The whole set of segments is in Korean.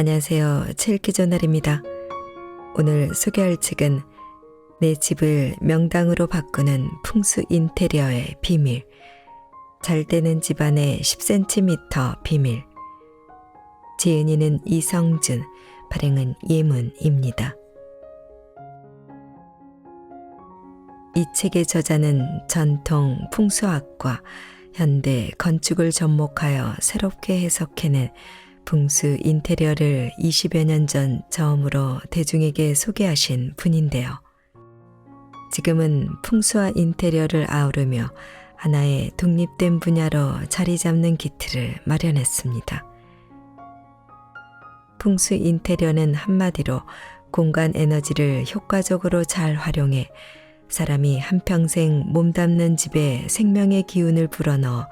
안녕하세요. 칠기조날입니다. 오늘 소개할 책은 내 집을 명당으로 바꾸는 풍수 인테리어의 비밀, 잘 되는 집안의 10cm 비밀. 지은이는 이성준, 발행은 예문입니다. 이 책의 저자는 전통 풍수학과 현대 건축을 접목하여 새롭게 해석해낸 풍수 인테리어를 20여 년 전 처음으로 대중에게 소개하신 분인데요. 지금은 풍수와 인테리어를 아우르며 하나의 독립된 분야로 자리 잡는 기틀을 마련했습니다. 풍수 인테리어는 한마디로 공간 에너지를 효과적으로 잘 활용해 사람이 한평생 몸담는 집에 생명의 기운을 불어넣어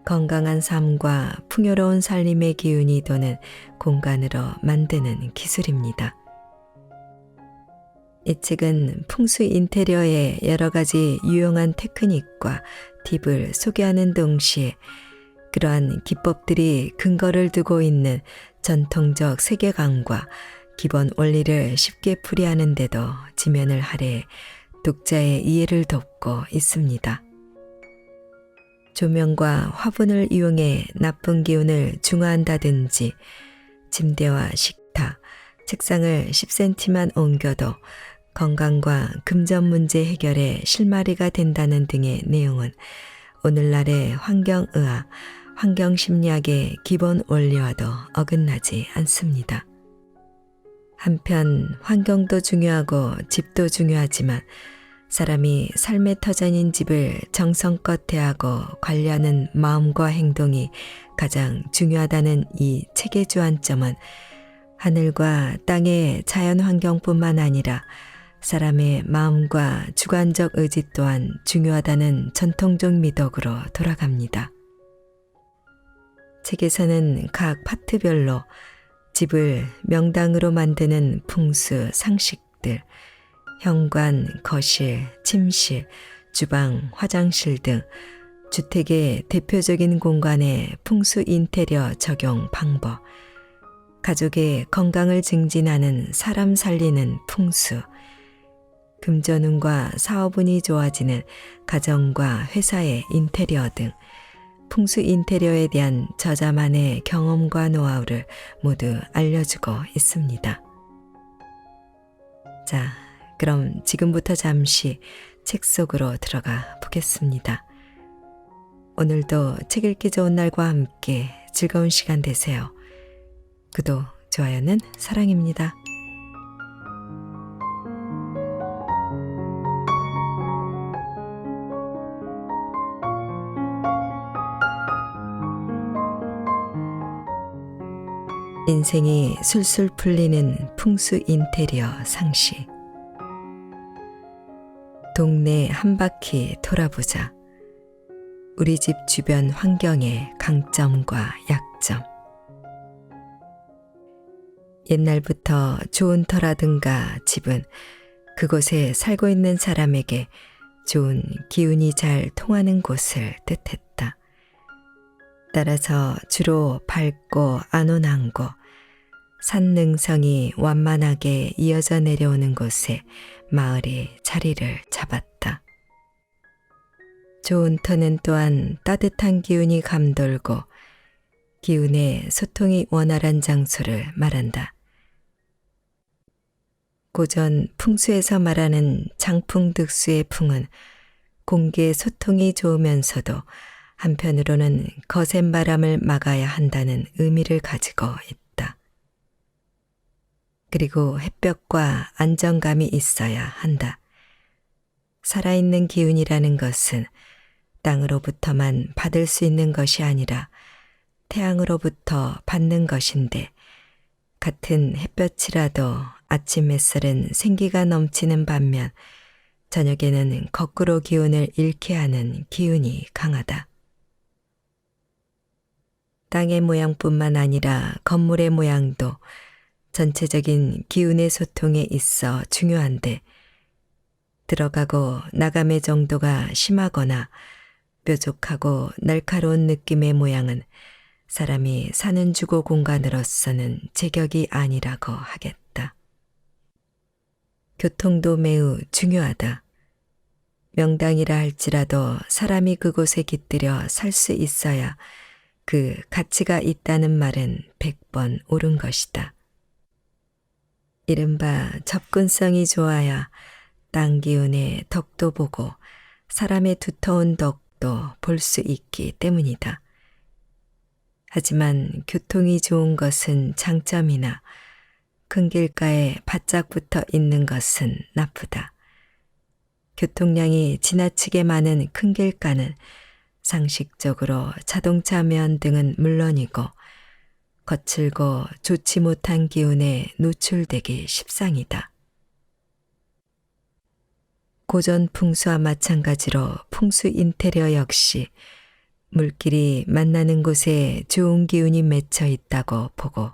건강한 삶과 풍요로운 살림의 기운이 도는 공간으로 만드는 기술입니다. 이 책은 풍수 인테리어의 여러 가지 유용한 테크닉과 팁을 소개하는 동시에 그러한 기법들이 근거를 두고 있는 전통적 세계관과 기본 원리를 쉽게 풀이하는 데도 지면을 할애해 독자의 이해를 돕고 있습니다. 조명과 화분을 이용해 나쁜 기운을 중화한다든지 침대와 식탁, 책상을 10cm만 옮겨도 건강과 금전 문제 해결에 실마리가 된다는 등의 내용은 오늘날의 환경의학, 환경심리학의 기본 원리와도 어긋나지 않습니다. 한편 환경도 중요하고 집도 중요하지만 사람이 삶의 터전인 집을 정성껏 대하고 관리하는 마음과 행동이 가장 중요하다는 이 책의 주안점은 하늘과 땅의 자연환경뿐만 아니라 사람의 마음과 주관적 의지 또한 중요하다는 전통적 미덕으로 돌아갑니다. 책에서는 각 파트별로 집을 명당으로 만드는 풍수 상식들, 현관, 거실, 침실, 주방, 화장실 등 주택의 대표적인 공간의 풍수 인테리어 적용 방법, 가족의 건강을 증진하는 사람 살리는 풍수, 금전운과 사업운이 좋아지는 가정과 회사의 인테리어 등 풍수 인테리어에 대한 저자만의 경험과 노하우를 모두 알려주고 있습니다. 자, 그럼 지금부터 잠시 책 속으로 들어가 보겠습니다. 오늘도 책 읽기 좋은 날과 함께 즐거운 시간 되세요. 구독, 좋아요는 사랑입니다. 인생이 술술 풀리는 풍수 인테리어 상식. 동네 한 바퀴 돌아보자. 우리 집 주변 환경의 강점과 약점. 옛날부터 좋은 터라든가 집은 그곳에 살고 있는 사람에게 좋은 기운이 잘 통하는 곳을 뜻했다. 따라서 주로 밝고 안온한 곳, 산능성이 완만하게 이어져 내려오는 곳에 마을이 자리를 잡았다. 좋은 터는 또한 따뜻한 기운이 감돌고 기운의 소통이 원활한 장소를 말한다. 고전 풍수에서 말하는 장풍득수의 풍은 공기의 소통이 좋으면서도 한편으로는 거센 바람을 막아야 한다는 의미를 가지고 있다. 그리고 햇볕과 안정감이 있어야 한다. 살아있는 기운이라는 것은 땅으로부터만 받을 수 있는 것이 아니라 태양으로부터 받는 것인데 같은 햇볕이라도 아침 햇살은 생기가 넘치는 반면 저녁에는 거꾸로 기운을 잃게 하는 기운이 강하다. 땅의 모양뿐만 아니라 건물의 모양도 전체적인 기운의 소통에 있어 중요한데 들어가고 나감의 정도가 심하거나 뾰족하고 날카로운 느낌의 모양은 사람이 사는 주거 공간으로서는 제격이 아니라고 하겠다. 교통도 매우 중요하다. 명당이라 할지라도 사람이 그곳에 깃들여 살 수 있어야 그 가치가 있다는 말은 100번 옳은 것이다. 이른바 접근성이 좋아야 땅 기운의 덕도 보고 사람의 두터운 덕도 볼 수 있기 때문이다. 하지만 교통이 좋은 것은 장점이나 큰 길가에 바짝 붙어 있는 것은 나쁘다. 교통량이 지나치게 많은 큰 길가는 상식적으로 자동차 면 등은 물론이고 거칠고 좋지 못한 기운에 노출되기 십상이다. 고전 풍수와 마찬가지로 풍수 인테리어 역시 물길이 만나는 곳에 좋은 기운이 맺혀 있다고 보고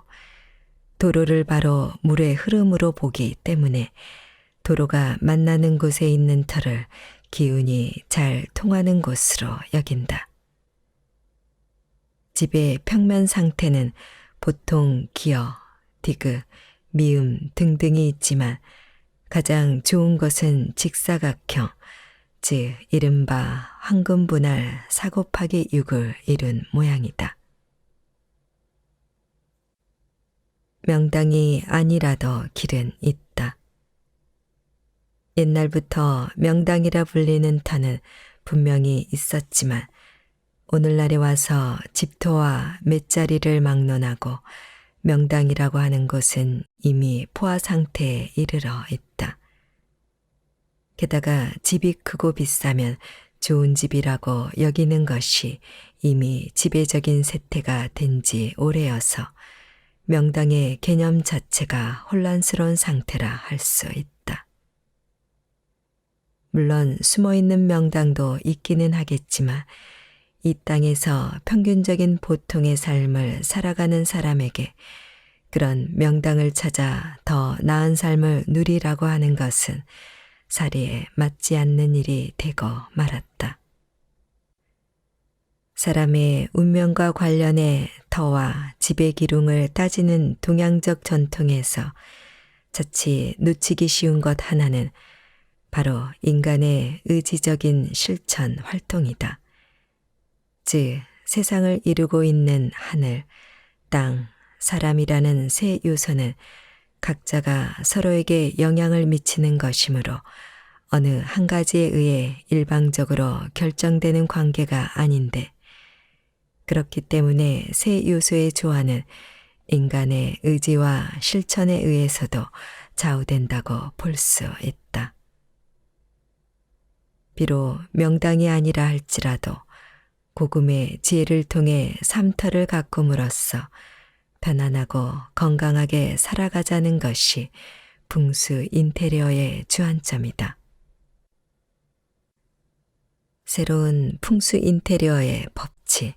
도로를 바로 물의 흐름으로 보기 때문에 도로가 만나는 곳에 있는 터를 기운이 잘 통하는 곳으로 여긴다. 집의 평면 상태는 보통 기어, 디귿, 미음 등등이 있지만 가장 좋은 것은 직사각형, 즉 이른바 황금분할 4 곱하기 6을 이룬 모양이다. 명당이 아니라도 길은 있다. 옛날부터 명당이라 불리는 터는 분명히 있었지만 오늘날에 와서 집토와 맷자리를 막론하고 명당이라고 하는 곳은 이미 포화 상태에 이르러 있다. 게다가 집이 크고 비싸면 좋은 집이라고 여기는 것이 이미 지배적인 세태가 된 지 오래여서 명당의 개념 자체가 혼란스러운 상태라 할 수 있다. 물론 숨어있는 명당도 있기는 하겠지만 이 땅에서 평균적인 보통의 삶을 살아가는 사람에게 그런 명당을 찾아 더 나은 삶을 누리라고 하는 것은 사리에 맞지 않는 일이 되고 말았다. 사람의 운명과 관련해 터와 지배 기륭을 따지는 동양적 전통에서 자칫 놓치기 쉬운 것 하나는 바로 인간의 의지적인 실천 활동이다. 즉 세상을 이루고 있는 하늘, 땅, 사람이라는 세 요소는 각자가 서로에게 영향을 미치는 것이므로 어느 한 가지에 의해 일방적으로 결정되는 관계가 아닌데 그렇기 때문에 세 요소의 조화는 인간의 의지와 실천에 의해서도 좌우된다고 볼 수 있다. 비록 명당이 아니라 할지라도 고금의 지혜를 통해 삼터를 가꿈으로써 편안하고 건강하게 살아가자는 것이 풍수 인테리어의 주안점이다. 새로운 풍수 인테리어의 법칙,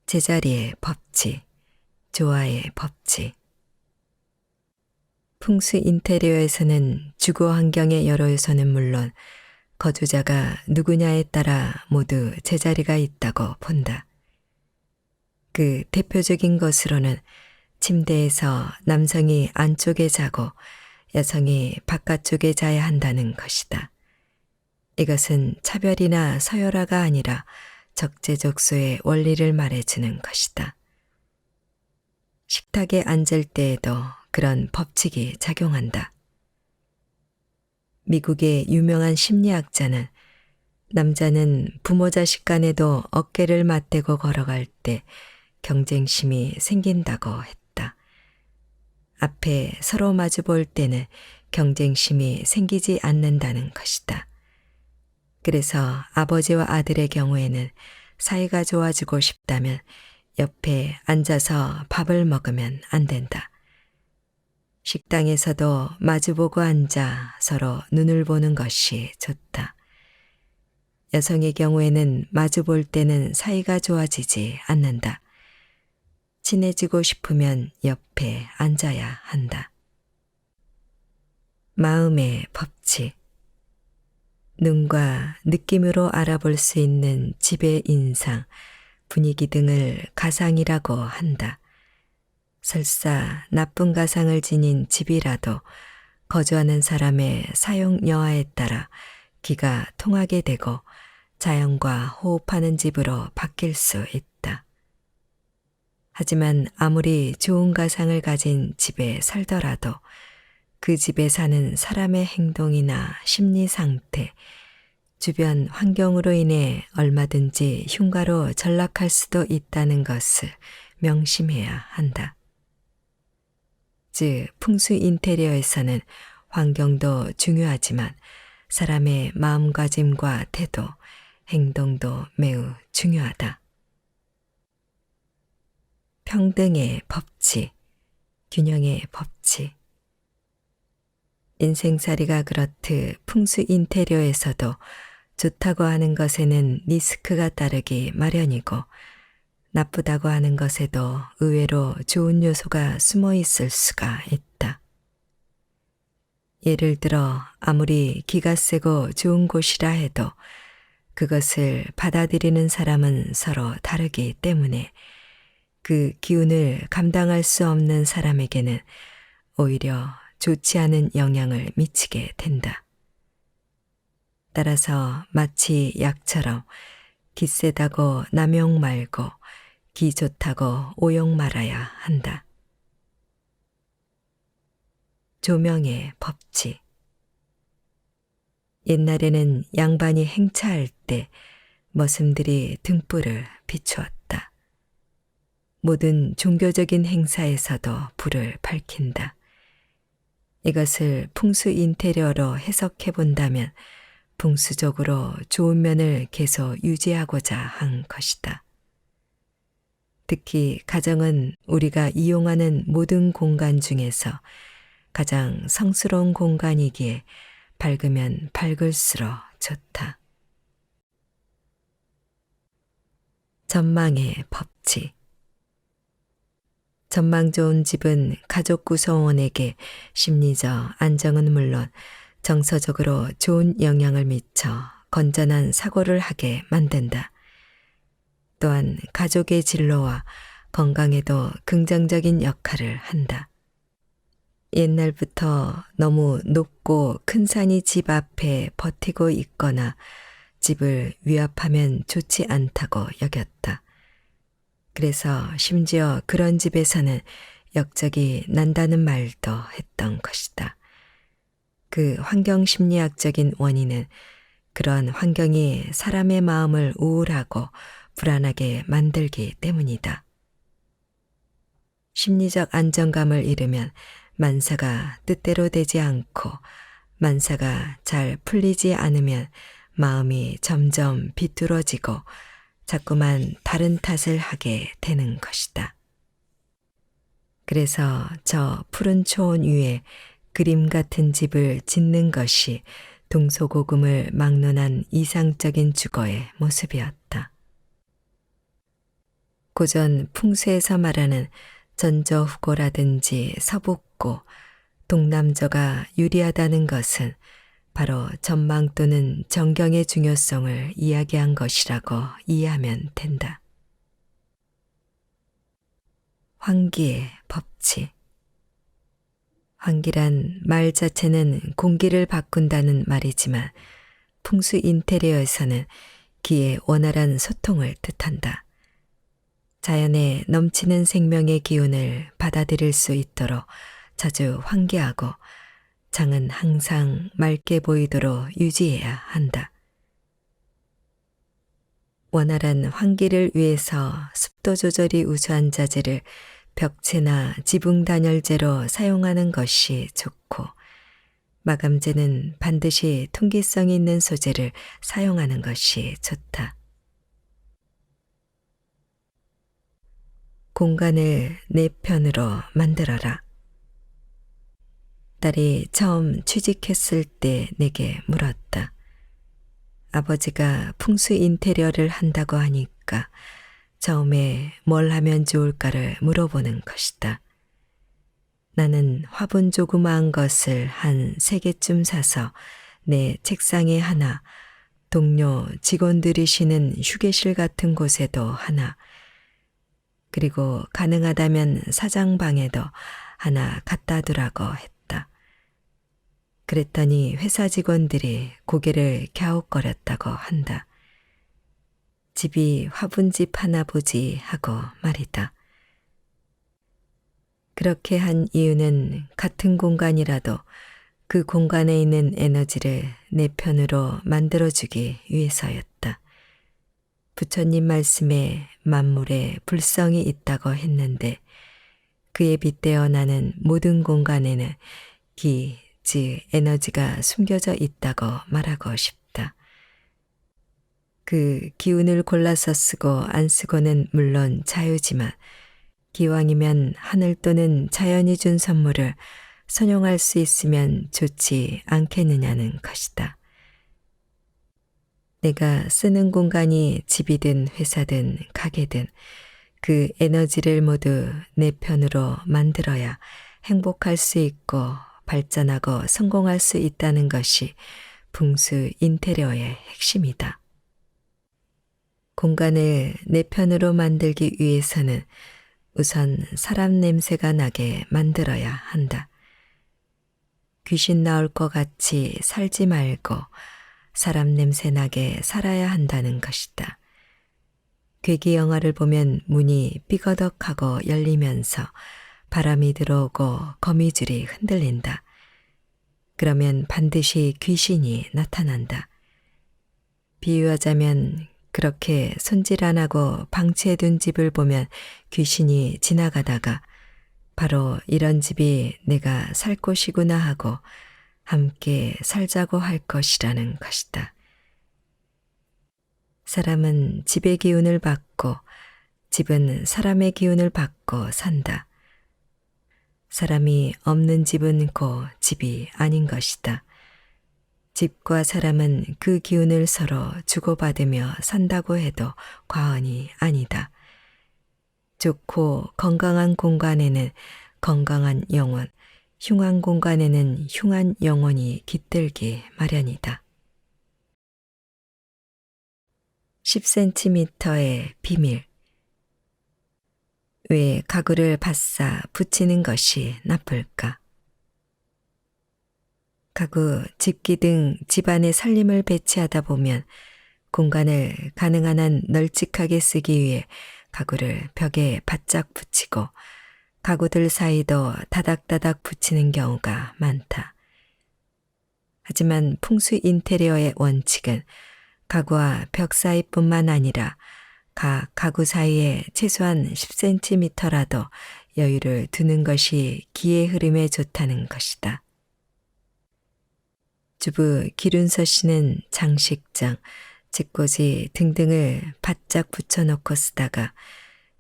제자리의 법칙, 조화의 법칙. 풍수 인테리어에서는 주거 환경의 여러 요소는 물론 거주자가 누구냐에 따라 모두 제자리가 있다고 본다. 그 대표적인 것으로는 침대에서 남성이 안쪽에 자고 여성이 바깥쪽에 자야 한다는 것이다. 이것은 차별이나 서열화가 아니라 적재적소의 원리를 말해주는 것이다. 식탁에 앉을 때에도 그런 법칙이 작용한다. 미국의 유명한 심리학자는 남자는 부모 자식 간에도 어깨를 맞대고 걸어갈 때 경쟁심이 생긴다고 했다. 앞에 서로 마주 볼 때는 경쟁심이 생기지 않는다는 것이다. 그래서 아버지와 아들의 경우에는 사이가 좋아지고 싶다면 옆에 앉아서 밥을 먹으면 안 된다. 식당에서도 마주보고 앉아 서로 눈을 보는 것이 좋다. 여성의 경우에는 마주볼 때는 사이가 좋아지지 않는다. 친해지고 싶으면 옆에 앉아야 한다. 마음의 법칙. 눈과 느낌으로 알아볼 수 있는 집의 인상, 분위기 등을 가상이라고 한다. 설사 나쁜 가상을 지닌 집이라도 거주하는 사람의 사용 여하에 따라 기가 통하게 되고 자연과 호흡하는 집으로 바뀔 수 있다. 하지만 아무리 좋은 가상을 가진 집에 살더라도 그 집에 사는 사람의 행동이나 심리 상태, 주변 환경으로 인해 얼마든지 흉가로 전락할 수도 있다는 것을 명심해야 한다. 즉, 풍수 인테리어에서는 환경도 중요하지만 사람의 마음가짐과 태도, 행동도 매우 중요하다. 평등의 법칙, 균형의 법칙. 인생살이가 그렇듯 풍수 인테리어에서도 좋다고 하는 것에는 리스크가 따르기 마련이고 나쁘다고 하는 것에도 의외로 좋은 요소가 숨어 있을 수가 있다. 예를 들어 아무리 기가 세고 좋은 곳이라 해도 그것을 받아들이는 사람은 서로 다르기 때문에 그 기운을 감당할 수 없는 사람에게는 오히려 좋지 않은 영향을 미치게 된다. 따라서 마치 약처럼 기 세다고 남용 말고 기 좋다고 오용 말아야 한다. 조명의 법칙. 옛날에는 양반이 행차할 때 머슴들이 등불을 비추었다. 모든 종교적인 행사에서도 불을 밝힌다. 이것을 풍수 인테리어로 해석해 본다면 풍수적으로 좋은 면을 계속 유지하고자 한 것이다. 특히 가정은 우리가 이용하는 모든 공간 중에서 가장 성스러운 공간이기에 밝으면 밝을수록 좋다. 전망의 법칙. 전망 좋은 집은 가족 구성원에게 심리적 안정은 물론 정서적으로 좋은 영향을 미쳐 건전한 사고를 하게 만든다. 또한 가족의 진로와 건강에도 긍정적인 역할을 한다. 옛날부터 너무 높고 큰 산이 집 앞에 버티고 있거나 집을 위압하면 좋지 않다고 여겼다. 그래서 심지어 그런 집에서는 역적이 난다는 말도 했던 것이다. 그 환경심리학적인 원인은 그런 환경이 사람의 마음을 우울하고 불안하게 만들기 때문이다. 심리적 안정감을 잃으면 만사가 뜻대로 되지 않고 만사가 잘 풀리지 않으면 마음이 점점 비뚤어지고 자꾸만 다른 탓을 하게 되는 것이다. 그래서 저 푸른 초원 위에 그림 같은 집을 짓는 것이 동서고금을 막론한 이상적인 주거의 모습이었다. 고전 풍수에서 말하는 전저후고라든지 서북고, 동남저가 유리하다는 것은 바로 전망 또는 전경의 중요성을 이야기한 것이라고 이해하면 된다. 환기의 법칙. 환기란 말 자체는 공기를 바꾼다는 말이지만 풍수 인테리어에서는 기의 원활한 소통을 뜻한다. 자연에 넘치는 생명의 기운을 받아들일 수 있도록 자주 환기하고 장은 항상 맑게 보이도록 유지해야 한다. 원활한 환기를 위해서 습도 조절이 우수한 자재를 벽체나 지붕 단열재로 사용하는 것이 좋고 마감재는 반드시 통기성이 있는 소재를 사용하는 것이 좋다. 공간을 내 편으로 만들어라. 딸이 처음 취직했을 때 내게 물었다. 아버지가 풍수 인테리어를 한다고 하니까 처음에 뭘 하면 좋을까를 물어보는 것이다. 나는 화분 조그마한 것을 한 3개쯤 사서 내 책상에 하나, 동료 직원들이 쉬는 휴게실 같은 곳에도 하나, 그리고 가능하다면 사장 방에도 하나 갖다 두라고 했다. 그랬더니 회사 직원들이 고개를 갸웃거렸다고 한다. 집이 화분집 하나 보지 하고 말이다. 그렇게 한 이유는 같은 공간이라도 그 공간에 있는 에너지를 내 편으로 만들어주기 위해서였다. 부처님 말씀에 만물에 불성이 있다고 했는데 그에 빗대어 나는 모든 공간에는 기, 즉 에너지가 숨겨져 있다고 말하고 싶다. 그 기운을 골라서 쓰고 안 쓰고는 물론 자유지만 기왕이면 하늘 또는 자연이 준 선물을 선용할 수 있으면 좋지 않겠느냐는 것이다. 내가 쓰는 공간이 집이든 회사든 가게든 그 에너지를 모두 내 편으로 만들어야 행복할 수 있고 발전하고 성공할 수 있다는 것이 풍수 인테리어의 핵심이다. 공간을 내 편으로 만들기 위해서는 우선 사람 냄새가 나게 만들어야 한다. 귀신 나올 것 같이 살지 말고 사람 냄새 나게 살아야 한다는 것이다. 괴기 영화를 보면 문이 삐거덕하고 열리면서 바람이 들어오고 거미줄이 흔들린다. 그러면 반드시 귀신이 나타난다. 비유하자면 그렇게 손질 안 하고 방치해둔 집을 보면 귀신이 지나가다가 바로 이런 집이 내가 살 곳이구나 하고 함께 살자고 할 것이라는 것이다. 사람은 집의 기운을 받고 집은 사람의 기운을 받고 산다. 사람이 없는 집은 곧 집이 아닌 것이다. 집과 사람은 그 기운을 서로 주고받으며 산다고 해도 과언이 아니다. 좋고 건강한 공간에는 건강한 영혼, 흉한 공간에는 흉한 영혼이 깃들기 마련이다. 10cm의 비밀. 왜 가구를 바싹 붙이는 것이 나쁠까? 가구, 집기 등 집안의 살림을 배치하다 보면 공간을 가능한 한 널찍하게 쓰기 위해 가구를 벽에 바짝 붙이고 가구들 사이도 다닥다닥 붙이는 경우가 많다. 하지만 풍수 인테리어의 원칙은 가구와 벽 사이뿐만 아니라 각 가구 사이에 최소한 10cm라도 여유를 두는 것이 기의 흐름에 좋다는 것이다. 주부 기륜서 씨는 장식장, 책꽂이 등등을 바짝 붙여놓고 쓰다가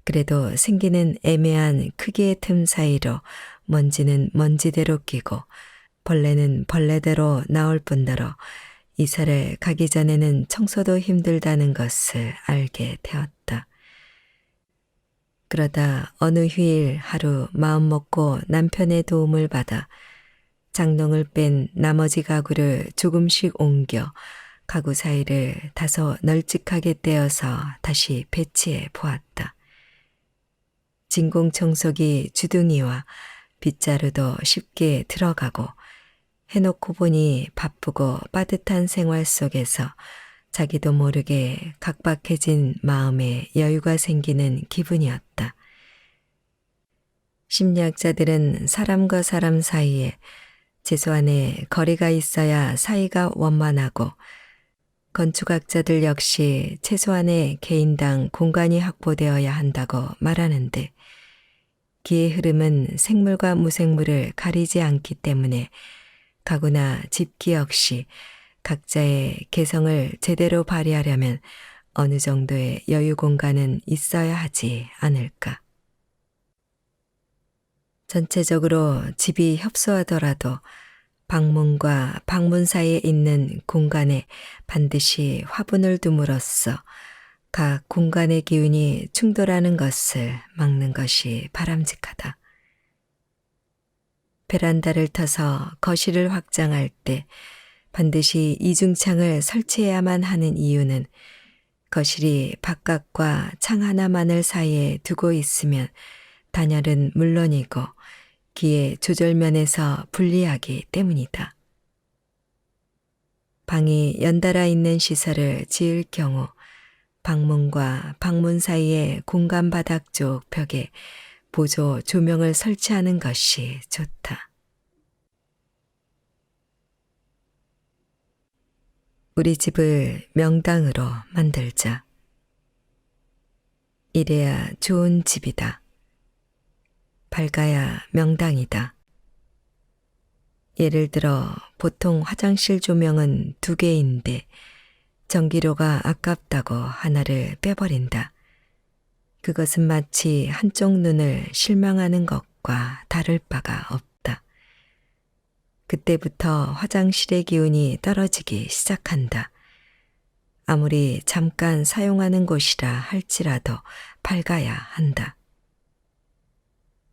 그래도 생기는 애매한 크기의 틈 사이로 먼지는 먼지대로 끼고 벌레는 벌레대로 나올 뿐더러 이사를 가기 전에는 청소도 힘들다는 것을 알게 되었다. 그러다 어느 휴일 하루 마음먹고 남편의 도움을 받아 장롱을 뺀 나머지 가구를 조금씩 옮겨 가구 사이를 다소 널찍하게 떼어서 다시 배치해 보았다. 진공청소기 주둥이와 빗자루도 쉽게 들어가고 해놓고 보니 바쁘고 빠듯한 생활 속에서 자기도 모르게 각박해진 마음에 여유가 생기는 기분이었다. 심리학자들은 사람과 사람 사이에 최소한의 거리가 있어야 사이가 원만하고 건축학자들 역시 최소한의 개인당 공간이 확보되어야 한다고 말하는데 기의 흐름은 생물과 무생물을 가리지 않기 때문에 가구나 집기 역시 각자의 개성을 제대로 발휘하려면 어느 정도의 여유 공간은 있어야 하지 않을까. 전체적으로 집이 협소하더라도 방문과 방문 사이에 있는 공간에 반드시 화분을 둠으로써 각 공간의 기운이 충돌하는 것을 막는 것이 바람직하다. 베란다를 터서 거실을 확장할 때 반드시 이중창을 설치해야만 하는 이유는 거실이 바깥과 창 하나만을 사이에 두고 있으면 단열은 물론이고 기의 조절면에서 불리하기 때문이다. 방이 연달아 있는 시설을 지을 경우 방문과 방문 사이의 공간 바닥 쪽 벽에 보조 조명을 설치하는 것이 좋다. 우리 집을 명당으로 만들자. 이래야 좋은 집이다. 밝아야 명당이다. 예를 들어 보통 화장실 조명은 2개인데 전기료가 아깝다고 하나를 빼버린다. 그것은 마치 한쪽 눈을 실망하는 것과 다를 바가 없다. 그때부터 화장실의 기운이 떨어지기 시작한다. 아무리 잠깐 사용하는 곳이라 할지라도 밝아야 한다.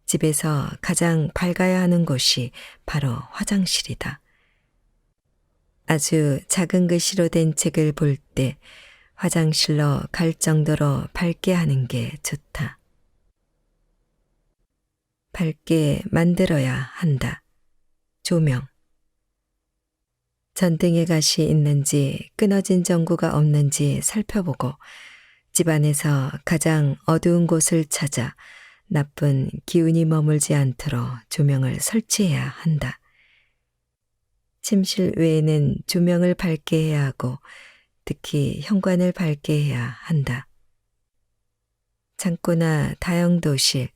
집에서 가장 밝아야 하는 곳이 바로 화장실이다. 아주 작은 글씨로 된 책을 볼 때 화장실로 갈 정도로 밝게 하는 게 좋다. 밝게 만들어야 한다. 조명. 전등에 가시 있는지 끊어진 전구가 없는지 살펴보고 집안에서 가장 어두운 곳을 찾아 나쁜 기운이 머물지 않도록 조명을 설치해야 한다. 침실 외에는 조명을 밝게 해야 하고 특히 현관을 밝게 해야 한다. 창고나 다용도실,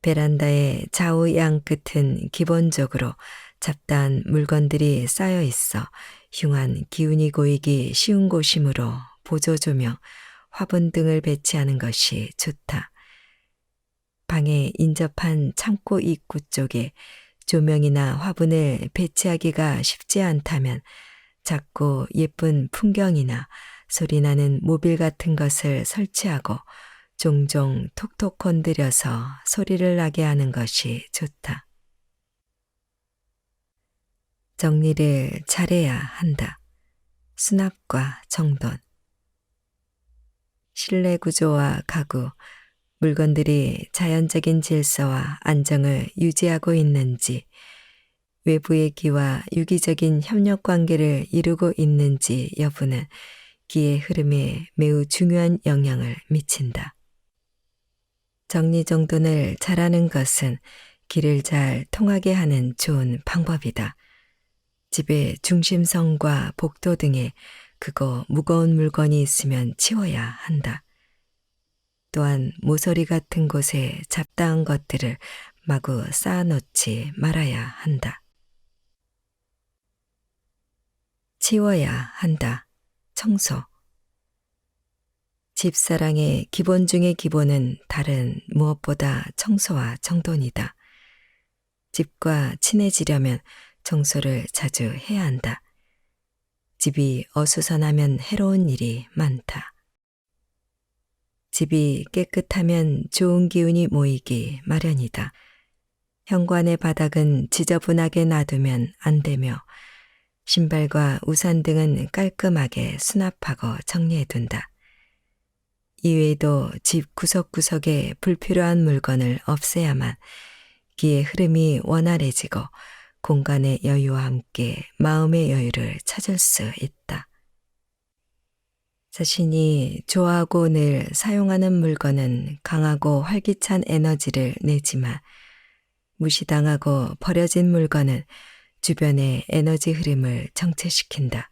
베란다의 좌우 양 끝은 기본적으로 잡다한 물건들이 쌓여 있어 흉한 기운이 고이기 쉬운 곳이므로 보조조명, 화분 등을 배치하는 것이 좋다. 방에 인접한 창고 입구 쪽에 조명이나 화분을 배치하기가 쉽지 않다면 작고 예쁜 풍경이나 소리나는 모빌 같은 것을 설치하고 종종 톡톡 건드려서 소리를 나게 하는 것이 좋다. 정리를 잘해야 한다. 수납과 정돈. 실내 구조와 가구, 물건들이 자연적인 질서와 안정을 유지하고 있는지, 외부의 기와 유기적인 협력 관계를 이루고 있는지 여부는 기의 흐름에 매우 중요한 영향을 미친다. 정리정돈을 잘하는 것은 기를 잘 통하게 하는 좋은 방법이다. 집의 중심성과 복도 등에 크고 무거운 물건이 있으면 치워야 한다. 또한 모서리 같은 곳에 잡다한 것들을 마구 쌓아놓지 말아야 한다. 치워야 한다. 청소. 집사랑의 기본 중의 기본은 다른 무엇보다 청소와 정돈이다. 집과 친해지려면 청소를 자주 해야 한다. 집이 어수선하면 해로운 일이 많다. 집이 깨끗하면 좋은 기운이 모이기 마련이다. 현관의 바닥은 지저분하게 놔두면 안 되며 신발과 우산 등은 깔끔하게 수납하고 정리해둔다. 이외에도 집 구석구석에 불필요한 물건을 없애야만 기의 흐름이 원활해지고 공간의 여유와 함께 마음의 여유를 찾을 수 있다. 자신이 좋아하고 늘 사용하는 물건은 강하고 활기찬 에너지를 내지만 무시당하고 버려진 물건은 주변의 에너지 흐름을 정체시킨다.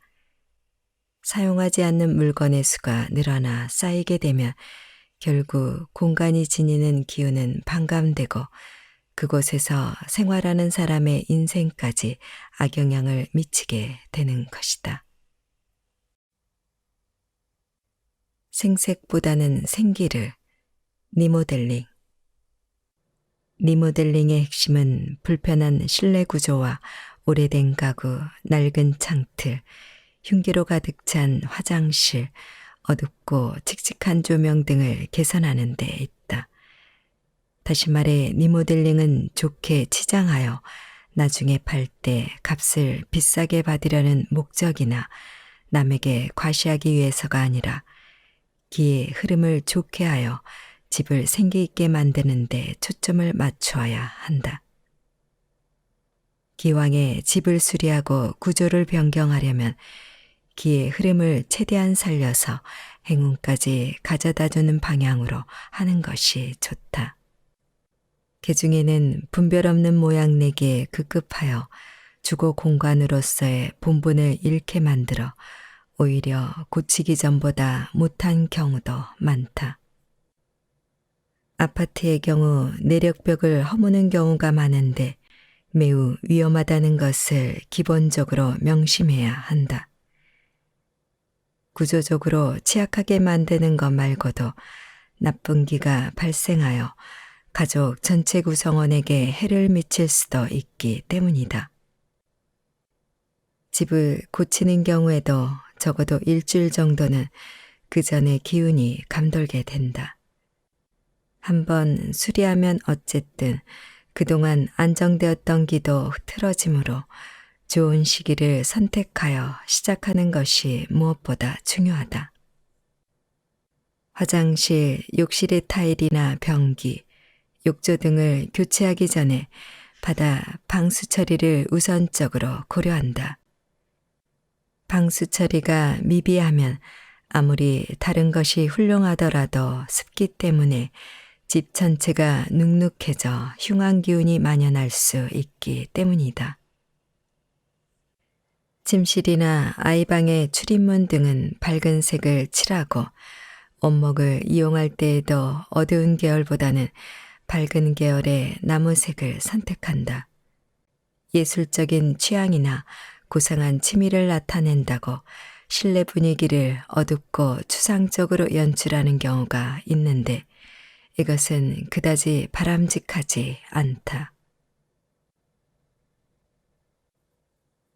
사용하지 않는 물건의 수가 늘어나 쌓이게 되면 결국 공간이 지니는 기운은 반감되고 그곳에서 생활하는 사람의 인생까지 악영향을 미치게 되는 것이다. 생색보다는 생기를 리모델링. 리모델링의 핵심은 불편한 실내 구조와 오래된 가구, 낡은 창틀, 흉기로 가득 찬 화장실, 어둡고 칙칙한 조명 등을 개선하는 데 있다. 다시 말해 리모델링은 좋게 치장하여 나중에 팔 때 값을 비싸게 받으려는 목적이나 남에게 과시하기 위해서가 아니라 기의 흐름을 좋게 하여 집을 생기 있게 만드는 데 초점을 맞추어야 한다. 기왕에 집을 수리하고 구조를 변경하려면 기의 흐름을 최대한 살려서 행운까지 가져다주는 방향으로 하는 것이 좋다. 개중에는 분별 없는 모양 내기에 급급하여 주거 공간으로서의 본분을 잃게 만들어 오히려 고치기 전보다 못한 경우도 많다. 아파트의 경우 내력벽을 허무는 경우가 많은데 매우 위험하다는 것을 기본적으로 명심해야 한다. 구조적으로 취약하게 만드는 것 말고도 나쁜 기가 발생하여 가족 전체 구성원에게 해를 미칠 수도 있기 때문이다. 집을 고치는 경우에도 적어도 일주일 정도는 그 전의 기운이 감돌게 된다. 한번 수리하면 어쨌든 그동안 안정되었던 기도 흐트러지므로 좋은 시기를 선택하여 시작하는 것이 무엇보다 중요하다. 화장실, 욕실의 타일이나 변기, 욕조 등을 교체하기 전에 바다 방수 처리를 우선적으로 고려한다. 방수 처리가 미비하면 아무리 다른 것이 훌륭하더라도 습기 때문에 집 전체가 눅눅해져 흉한 기운이 만연할 수 있기 때문이다. 침실이나 아이방의 출입문 등은 밝은 색을 칠하고 원목을 이용할 때에도 어두운 계열보다는 밝은 계열의 나무색을 선택한다. 예술적인 취향이나 고상한 취미를 나타낸다고 실내 분위기를 어둡고 추상적으로 연출하는 경우가 있는데 이것은 그다지 바람직하지 않다.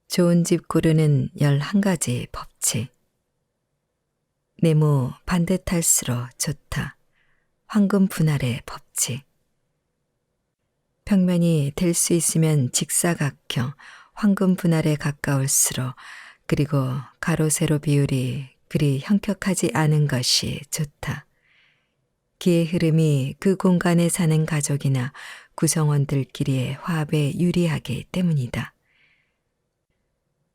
좋은 집 고르는 11가지 법칙. 네모 반듯할수록 좋다. 황금 분할의 법칙. 평면이 될 수 있으면 직사각형, 황금 분할에 가까울수록 그리고 가로 세로 비율이 그리 형격하지 않은 것이 좋다. 기의 흐름이 그 공간에 사는 가족이나 구성원들끼리의 화합에 유리하기 때문이다.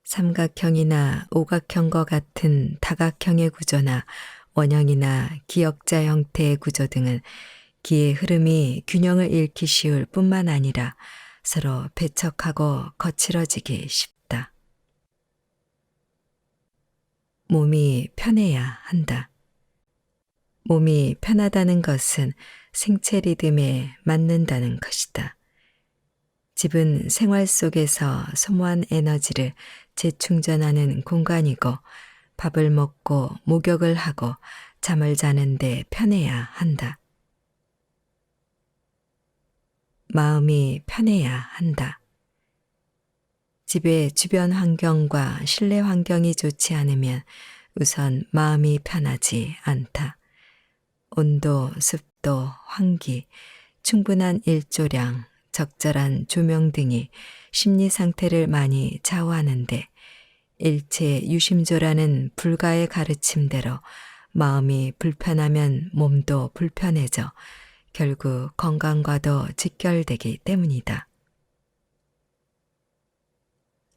삼각형이나 오각형과 같은 다각형의 구조나 원형이나 기역자 형태의 구조 등은 기의 흐름이 균형을 잃기 쉬울 뿐만 아니라 서로 배척하고 거칠어지기 쉽다. 몸이 편해야 한다. 몸이 편하다는 것은 생체 리듬에 맞는다는 것이다. 집은 생활 속에서 소모한 에너지를 재충전하는 공간이고 밥을 먹고 목욕을 하고 잠을 자는데 편해야 한다. 마음이 편해야 한다. 집의 주변 환경과 실내 환경이 좋지 않으면 우선 마음이 편하지 않다. 온도, 습도, 환기, 충분한 일조량, 적절한 조명 등이 심리 상태를 많이 좌우하는데 일체 유심조라는 불가의 가르침대로 마음이 불편하면 몸도 불편해져 결국 건강과도 직결되기 때문이다.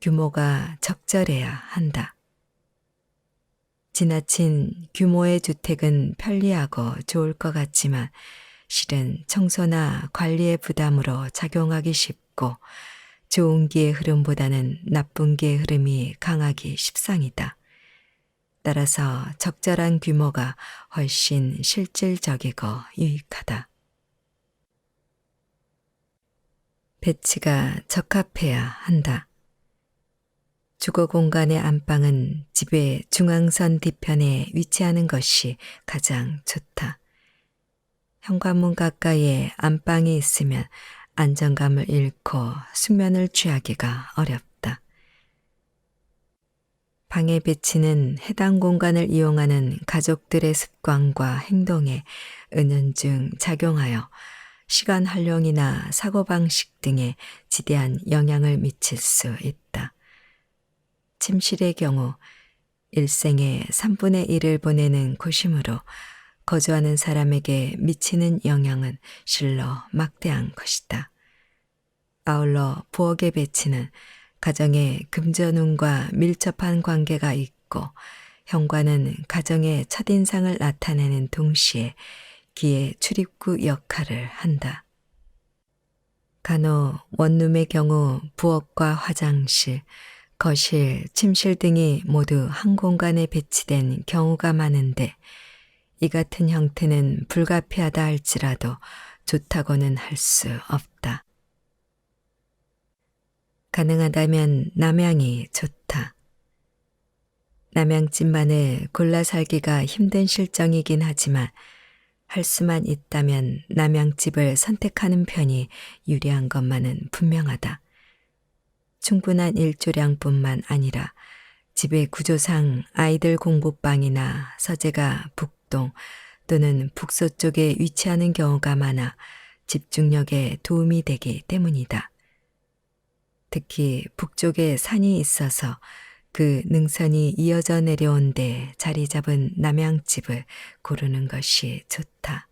규모가 적절해야 한다. 지나친 규모의 주택은 편리하고 좋을 것 같지만 실은 청소나 관리의 부담으로 작용하기 쉽고 좋은 기의 흐름보다는 나쁜 기의 흐름이 강하기 십상이다. 따라서 적절한 규모가 훨씬 실질적이고 유익하다. 배치가 적합해야 한다. 주거 공간의 안방은 집의 중앙선 뒤편에 위치하는 것이 가장 좋다. 현관문 가까이에 안방이 있으면 안정감을 잃고 숙면을 취하기가 어렵다. 방의 배치는 해당 공간을 이용하는 가족들의 습관과 행동에 은연중 작용하여 시간 활용이나 사고방식 등에 지대한 영향을 미칠 수 있다. 침실의 경우 일생의 3분의 1을 보내는 곳이므로 거주하는 사람에게 미치는 영향은 실로 막대한 것이다. 아울러 부엌의 배치는 가정의 금전운과 밀접한 관계가 있고 현관은 가정의 첫인상을 나타내는 동시에 기의 출입구 역할을 한다. 간혹 원룸의 경우 부엌과 화장실, 거실, 침실 등이 모두 한 공간에 배치된 경우가 많은데 이 같은 형태는 불가피하다 할지라도 좋다고는 할 수 없다. 가능하다면 남양이 좋다. 남양집만을 골라 살기가 힘든 실정이긴 하지만 할 수만 있다면 남양집을 선택하는 편이 유리한 것만은 분명하다. 충분한 일조량뿐만 아니라 집의 구조상 아이들 공부방이나 서재가 북동 또는 북서쪽에 위치하는 경우가 많아 집중력에 도움이 되기 때문이다. 특히 북쪽에 산이 있어서 그 능선이 이어져 내려온 데 자리 잡은 남양집을 고르는 것이 좋다.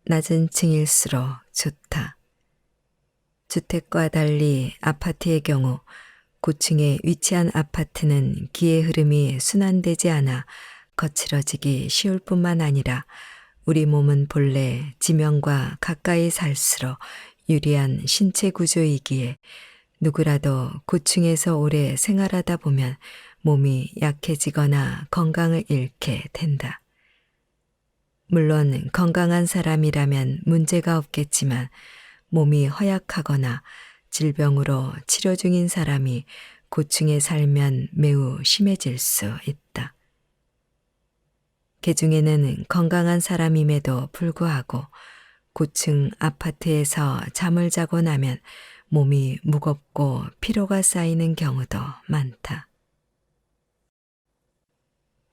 낮은 층일수록 좋다. 주택과 달리 아파트의 경우 고층에 위치한 아파트는 기의 흐름이 순환되지 않아 거칠어지기 쉬울 뿐만 아니라 우리 몸은 본래 지명과 가까이 살수록 유리한 신체 구조이기에 누구라도 고층에서 오래 생활하다 보면 몸이 약해지거나 건강을 잃게 된다. 물론 건강한 사람이라면 문제가 없겠지만 몸이 허약하거나 질병으로 치료 중인 사람이 고층에 살면 매우 심해질 수 있다. 개중에는 건강한 사람임에도 불구하고 고층 아파트에서 잠을 자고 나면 몸이 무겁고 피로가 쌓이는 경우도 많다.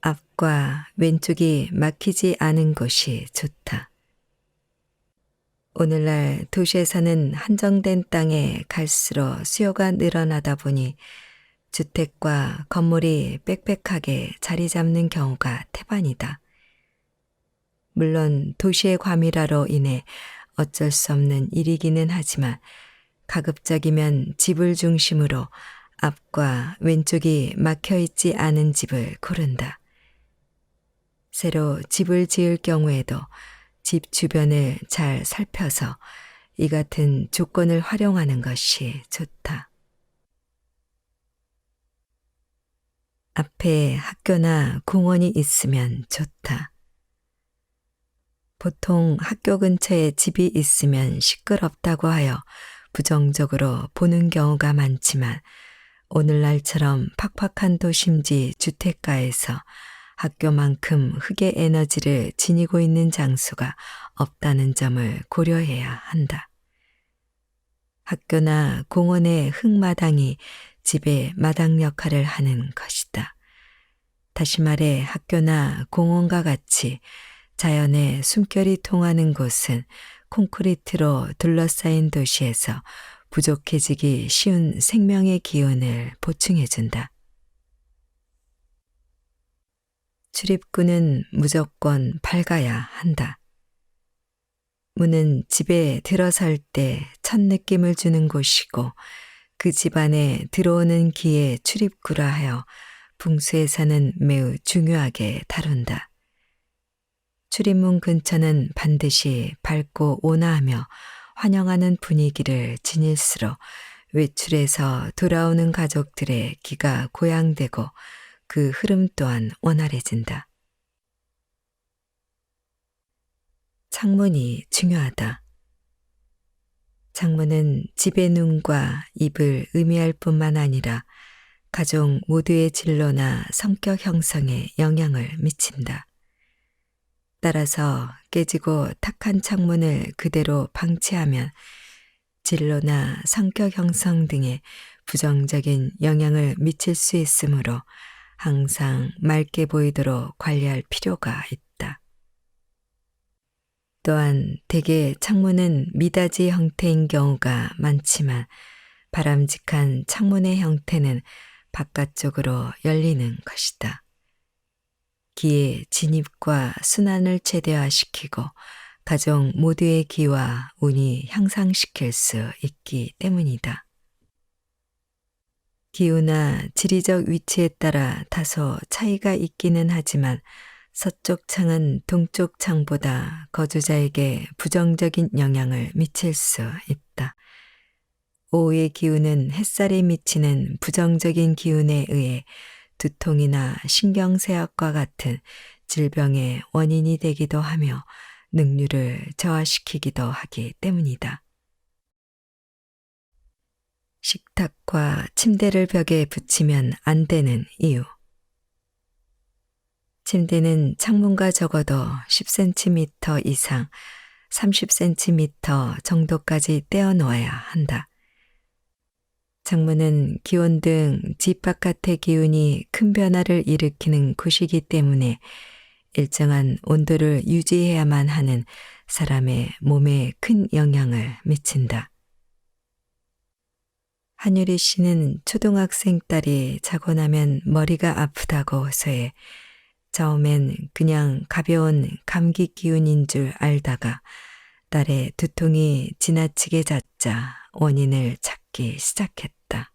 앞과 왼쪽이 막히지 않은 곳이 좋다. 오늘날 도시에서는 한정된 땅에 갈수록 수요가 늘어나다 보니 주택과 건물이 빽빽하게 자리 잡는 경우가 태반이다. 물론 도시의 과밀화로 인해 어쩔 수 없는 일이기는 하지만 가급적이면 집을 중심으로 앞과 왼쪽이 막혀 있지 않은 집을 고른다. 새로 집을 지을 경우에도 집 주변을 잘 살펴서 이 같은 조건을 활용하는 것이 좋다. 앞에 학교나 공원이 있으면 좋다. 보통 학교 근처에 집이 있으면 시끄럽다고 하여 부정적으로 보는 경우가 많지만 오늘날처럼 팍팍한 도심지 주택가에서 학교만큼 흙의 에너지를 지니고 있는 장소가 없다는 점을 고려해야 한다. 학교나 공원의 흙마당이 집의 마당 역할을 하는 것이다. 다시 말해 학교나 공원과 같이 자연의 숨결이 통하는 곳은 콘크리트로 둘러싸인 도시에서 부족해지기 쉬운 생명의 기운을 보충해준다. 출입구는 무조건 밝아야 한다. 문은 집에 들어설 때 첫 느낌을 주는 곳이고 그 집 안에 들어오는 기의 출입구라 하여 풍수에서는 매우 중요하게 다룬다. 출입문 근처는 반드시 밝고 온화하며 환영하는 분위기를 지닐수록 외출해서 돌아오는 가족들의 기가 고양되고 그 흐름 또한 원활해진다. 창문이 중요하다. 창문은 집의 눈과 입을 의미할 뿐만 아니라 가족 모두의 진로나 성격 형성에 영향을 미친다. 따라서 깨지고 탁한 창문을 그대로 방치하면 진로나 성격 형성 등에 부정적인 영향을 미칠 수 있으므로 항상 맑게 보이도록 관리할 필요가 있다. 또한 대개 창문은 미닫이 형태인 경우가 많지만 바람직한 창문의 형태는 바깥쪽으로 열리는 것이다. 기의 진입과 순환을 최대화시키고 가족 모두의 기와 운이 향상시킬 수 있기 때문이다. 기후나 지리적 위치에 따라 다소 차이가 있기는 하지만 서쪽 창은 동쪽 창보다 거주자에게 부정적인 영향을 미칠 수 있다. 오후의 기운은 햇살이 미치는 부정적인 기운에 의해 두통이나 신경쇠약과 같은 질병의 원인이 되기도 하며 능률을 저하시키기도 하기 때문이다. 식탁과 침대를 벽에 붙이면 안 되는 이유. 침대는 창문과 적어도 10cm 이상 30cm 정도까지 떼어 놓아야 한다. 창문은 기온 등 집 바깥의 기운이 큰 변화를 일으키는 곳이기 때문에 일정한 온도를 유지해야만 하는 사람의 몸에 큰 영향을 미친다. 한유리 씨는 초등학생 딸이 자고 나면 머리가 아프다고 해서해 처음엔 그냥 가벼운 감기 기운인 줄 알다가 딸의 두통이 지나치게 잦자 원인을 찾기 시작했다.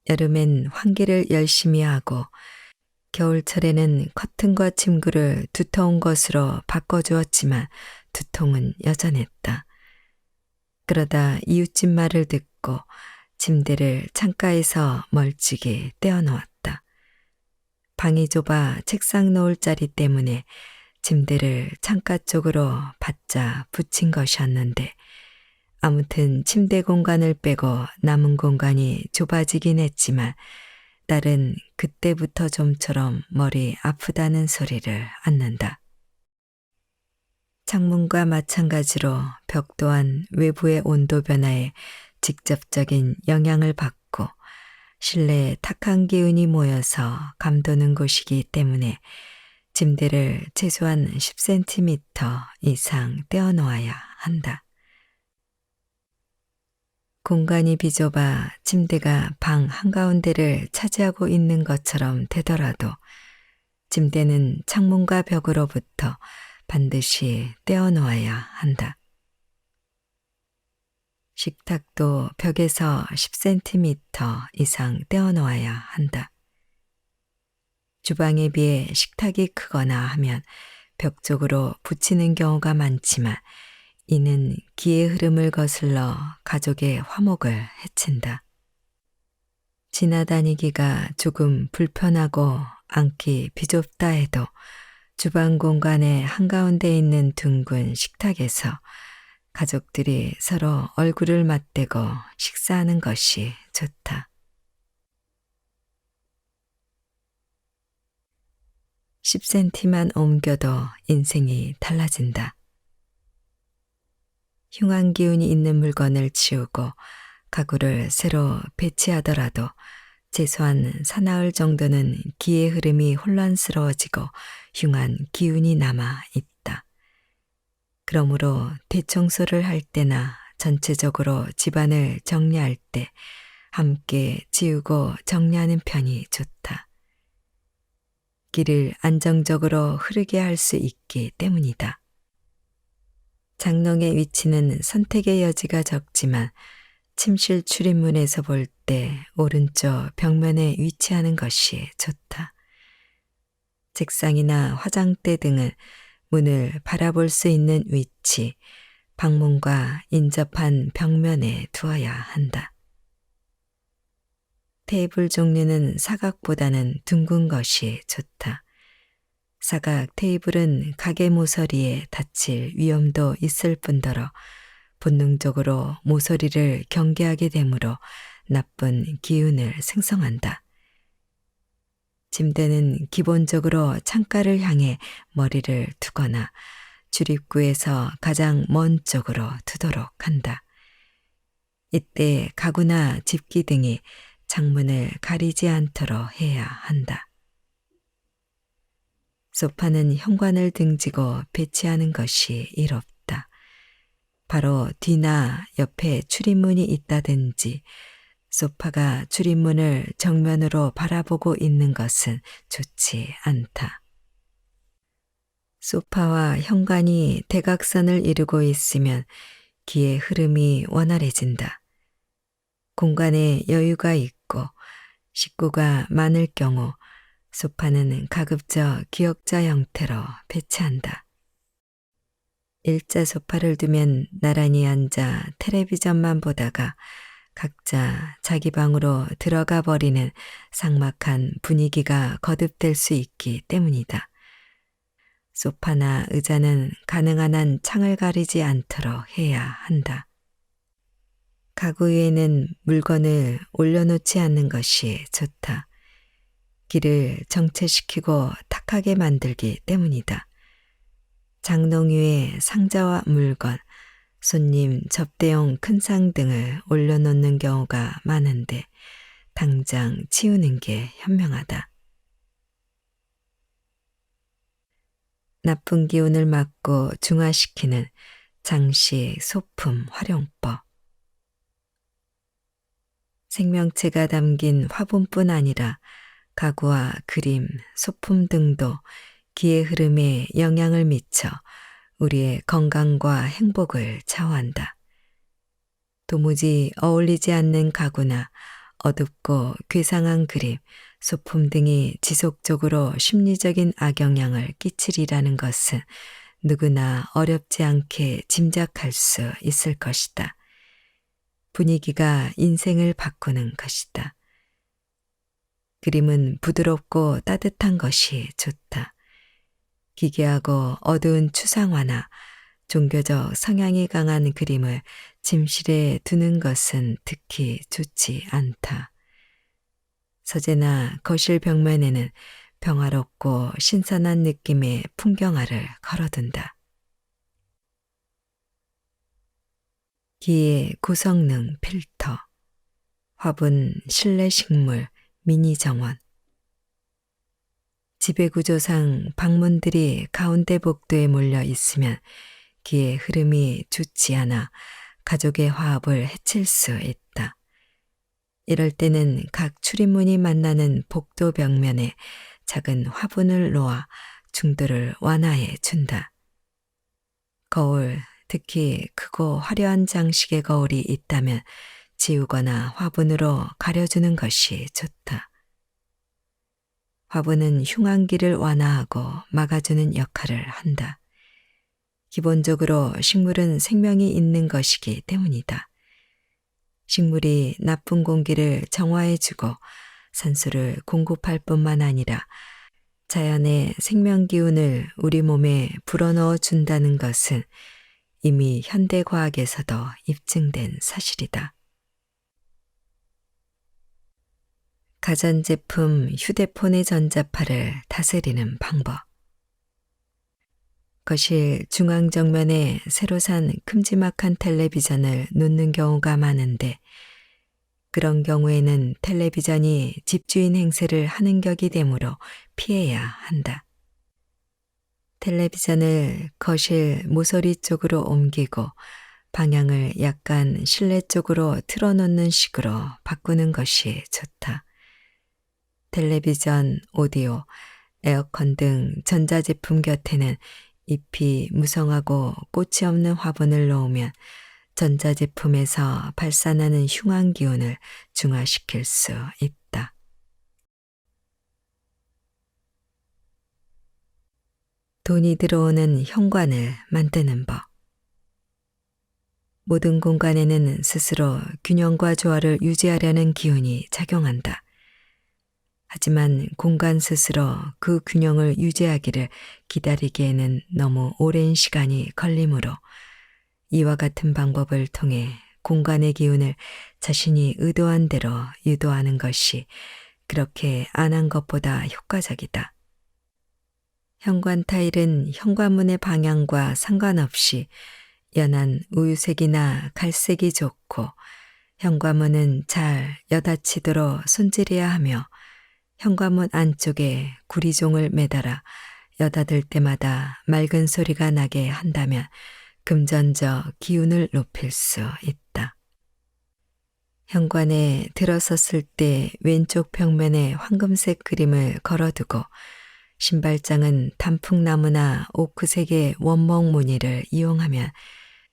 여름엔 환기를 열심히 하고 겨울철에는 커튼과 침구를 두터운 것으로 바꿔주었지만 두통은 여전했다. 그러다 이웃집 말을 듣고 침대를 창가에서 멀찍이 떼어놓았다. 방이 좁아 책상 놓을 자리 때문에 침대를 창가 쪽으로 바짝 붙인 것이었는데 아무튼 침대 공간을 빼고 남은 공간이 좁아지긴 했지만 딸은 그때부터 좀처럼 머리 아프다는 소리를 않는다. 창문과 마찬가지로 벽 또한 외부의 온도 변화에 직접적인 영향을 받고 실내에 탁한 기운이 모여서 감도는 곳이기 때문에 침대를 최소한 10cm 이상 떼어 놓아야 한다. 공간이 비좁아 침대가 방 한가운데를 차지하고 있는 것처럼 되더라도 침대는 창문과 벽으로부터 반드시 떼어 놓아야 한다. 식탁도 벽에서 10cm 이상 떼어 놓아야 한다. 주방에 비해 식탁이 크거나 하면 벽 쪽으로 붙이는 경우가 많지만 이는 기의 흐름을 거슬러 가족의 화목을 해친다. 지나다니기가 조금 불편하고 앉기 비좁다 해도 주방 공간의 한가운데 있는 둥근 식탁에서 가족들이 서로 얼굴을 맞대고 식사하는 것이 좋다. 10cm만 옮겨도 인생이 달라진다. 흉한 기운이 있는 물건을 치우고 가구를 새로 배치하더라도 최소한 사나흘 정도는 기의 흐름이 혼란스러워지고 흉한 기운이 남아 있다. 그러므로 대청소를 할 때나 전체적으로 집안을 정리할 때 함께 지우고 정리하는 편이 좋다. 기를 안정적으로 흐르게 할 수 있기 때문이다. 장롱의 위치는 선택의 여지가 적지만 침실 출입문에서 볼 때 오른쪽 벽면에 위치하는 것이 좋다. 책상이나 화장대 등은 문을 바라볼 수 있는 위치, 방문과 인접한 벽면에 두어야 한다. 테이블 종류는 사각보다는 둥근 것이 좋다. 사각 테이블은 가게 모서리에 다칠 위험도 있을 뿐더러 본능적으로 모서리를 경계하게 되므로 나쁜 기운을 생성한다. 침대는 기본적으로 창가를 향해 머리를 두거나 출입구에서 가장 먼 쪽으로 두도록 한다. 이때 가구나 집기 등이 창문을 가리지 않도록 해야 한다. 소파는 현관을 등지고 배치하는 것이 이롭다. 바로 뒤나 옆에 출입문이 있다든지 소파가 출입문을 정면으로 바라보고 있는 것은 좋지 않다. 소파와 현관이 대각선을 이루고 있으면 기의 흐름이 원활해진다. 공간에 여유가 있고 식구가 많을 경우 소파는 가급적 기역자 형태로 배치한다. 일자 소파를 두면 나란히 앉아 텔레비전만 보다가 각자 자기 방으로 들어가 버리는 삭막한 분위기가 거듭될 수 있기 때문이다. 소파나 의자는 가능한 한 창을 가리지 않도록 해야 한다. 가구 위에는 물건을 올려놓지 않는 것이 좋다. 길을 정체시키고 탁하게 만들기 때문이다. 장롱 위에 상자와 물건, 손님 접대용 큰 상 등을 올려놓는 경우가 많은데 당장 치우는 게 현명하다. 나쁜 기운을 막고 중화시키는 장식, 소품, 활용법. 생명체가 담긴 화분뿐 아니라 가구와 그림, 소품 등도 기의 흐름에 영향을 미쳐 우리의 건강과 행복을 좌우한다. 도무지 어울리지 않는 가구나 어둡고 괴상한 그림, 소품 등이 지속적으로 심리적인 악영향을 끼치리라는 것은 누구나 어렵지 않게 짐작할 수 있을 것이다. 분위기가 인생을 바꾸는 것이다. 그림은 부드럽고 따뜻한 것이 좋다. 기괴하고 어두운 추상화나 종교적 성향이 강한 그림을 침실에 두는 것은 특히 좋지 않다. 서재나 거실 벽면에는 평화롭고 신선한 느낌의 풍경화를 걸어둔다. 기의 고성능 필터, 화분, 실내 식물, 미니 정원. 지배구조상 방문들이 가운데 복도에 몰려 있으면 기의 흐름이 좋지 않아 가족의 화합을 해칠 수 있다. 이럴 때는 각 출입문이 만나는 복도 벽면에 작은 화분을 놓아 중도를 완화해 준다. 거울, 특히 크고 화려한 장식의 거울이 있다면 지우거나 화분으로 가려주는 것이 좋다. 화분은 흉한기를 완화하고 막아주는 역할을 한다. 기본적으로 식물은 생명이 있는 것이기 때문이다. 식물이 나쁜 공기를 정화해주고 산소를 공급할 뿐만 아니라 자연의 생명 기운을 우리 몸에 불어넣어 준다는 것은 이미 현대과학에서도 입증된 사실이다. 가전제품 휴대폰의 전자파를 다스리는 방법. 거실 중앙 정면에 새로 산 큼지막한 텔레비전을 놓는 경우가 많은데 그런 경우에는 텔레비전이 집주인 행세를 하는 격이 되므로 피해야 한다. 텔레비전을 거실 모서리 쪽으로 옮기고 방향을 약간 실내 쪽으로 틀어놓는 식으로 바꾸는 것이 좋다. 텔레비전, 오디오, 에어컨 등 전자제품 곁에는 잎이 무성하고 꽃이 없는 화분을 놓으면 전자제품에서 발산하는 흉한 기운을 중화시킬 수 있다. 돈이 들어오는 현관을 만드는 법. 모든 공간에는 스스로 균형과 조화를 유지하려는 기운이 작용한다. 하지만 공간 스스로 그 균형을 유지하기를 기다리기에는 너무 오랜 시간이 걸리므로 이와 같은 방법을 통해 공간의 기운을 자신이 의도한 대로 유도하는 것이 그렇게 안 한 것보다 효과적이다. 현관 타일은 현관문의 방향과 상관없이 연한 우유색이나 갈색이 좋고 현관문은 잘 여닫히도록 손질해야 하며 현관문 안쪽에 구리종을 매달아 여닫을 때마다 맑은 소리가 나게 한다면 금전적 기운을 높일 수 있다. 현관에 들어섰을 때 왼쪽 벽면에 황금색 그림을 걸어두고 신발장은 단풍나무나 오크색의 원목 무늬를 이용하면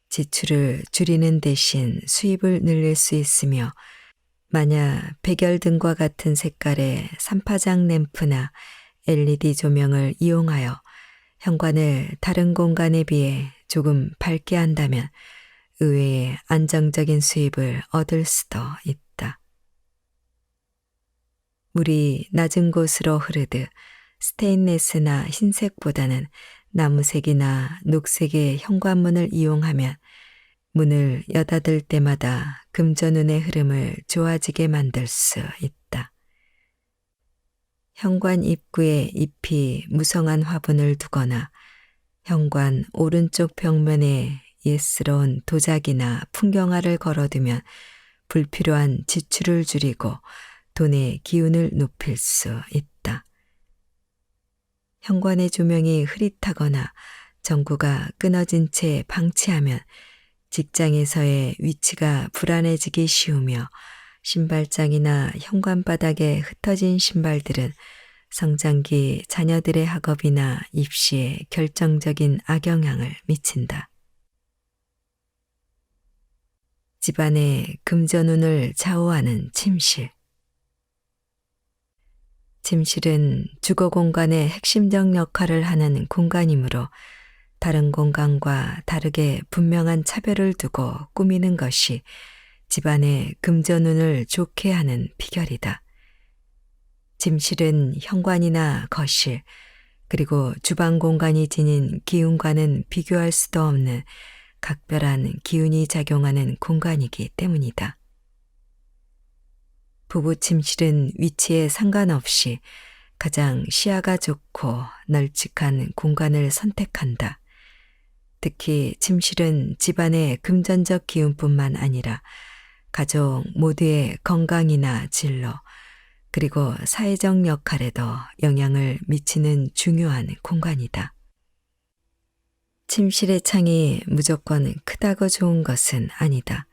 지출을 줄이는 대신 수입을 늘릴 수 있으며, 만약 백열등과 같은 색깔의 삼파장 램프나 LED 조명을 이용하여 현관을 다른 공간에 비해 조금 밝게 한다면 의외의 안정적인 수입을 얻을 수도 있다. 물이 낮은 곳으로 흐르듯 스테인레스나 흰색보다는 나무색이나 녹색의 현관문을 이용하면 문을 여닫을 때마다 금전운의 흐름을 좋아지게 만들 수 있다. 현관 입구에 잎이 무성한 화분을 두거나 현관 오른쪽 벽면에 예스러운 도자기나 풍경화를 걸어두면 불필요한 지출을 줄이고 돈의 기운을 높일 수 있다. 현관의 조명이 흐릿하거나 전구가 끊어진 채 방치하면 직장에서의 위치가 불안해지기 쉬우며, 신발장이나 현관 바닥에 흩어진 신발들은 성장기 자녀들의 학업이나 입시에 결정적인 악영향을 미친다. 집안의 금전운을 좌우하는 침실. 침실은 주거 공간의 핵심적 역할을 하는 공간이므로 다른 공간과 다르게 분명한 차별을 두고 꾸미는 것이 집안의 금전운을 좋게 하는 비결이다. 침실은 현관이나 거실, 그리고 주방 공간이 지닌 기운과는 비교할 수도 없는 각별한 기운이 작용하는 공간이기 때문이다. 부부 침실은 위치에 상관없이 가장 시야가 좋고 널찍한 공간을 선택한다. 특히 침실은 집안의 금전적 기운뿐만 아니라 가족 모두의 건강이나 진로, 그리고 사회적 역할에도 영향을 미치는 중요한 공간이다. 침실의 창이 무조건 크다고 좋은 것은 아니다.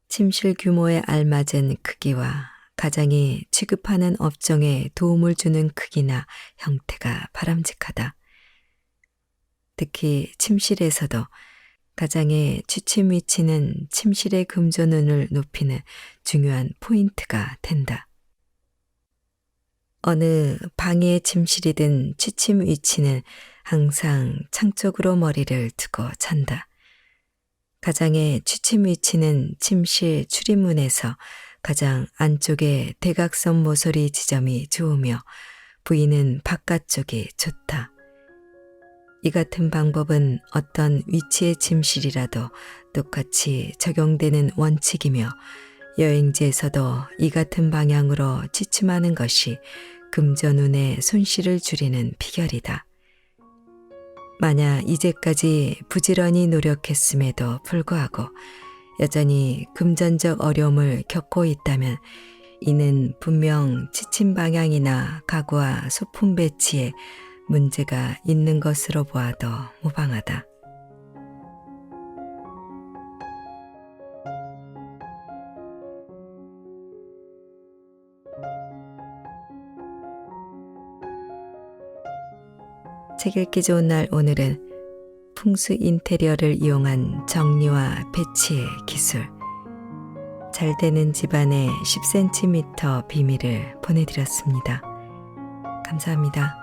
침실 규모에 알맞은 크기와 가장이 취급하는 업종에 도움을 주는 크기나 형태가 바람직하다. 특히 침실에서도 가장의 취침 위치는 침실의 금전운을 높이는 중요한 포인트가 된다. 어느 방의 침실이든 취침 위치는 항상 창 쪽으로 머리를 두고 잔다. 가장의 취침 위치는 침실 출입문에서 가장 안쪽의 대각선 모서리 지점이 좋으며 부인은 바깥쪽이 좋다. 이 같은 방법은 어떤 위치의 침실이라도 똑같이 적용되는 원칙이며, 여행지에서도 이 같은 방향으로 취침하는 것이 금전운의 손실을 줄이는 비결이다. 만약 이제까지 부지런히 노력했음에도 불구하고 여전히 금전적 어려움을 겪고 있다면 이는 분명 취침 방향이나 가구와 소품 배치에 문제가 있는 것으로 보아도 무방하다. 책 읽기 좋은 날 오늘은 풍수 인테리어를 이용한 정리와 배치의 기술, 잘 되는 집안의 10cm 비밀을 보내드렸습니다. 감사합니다.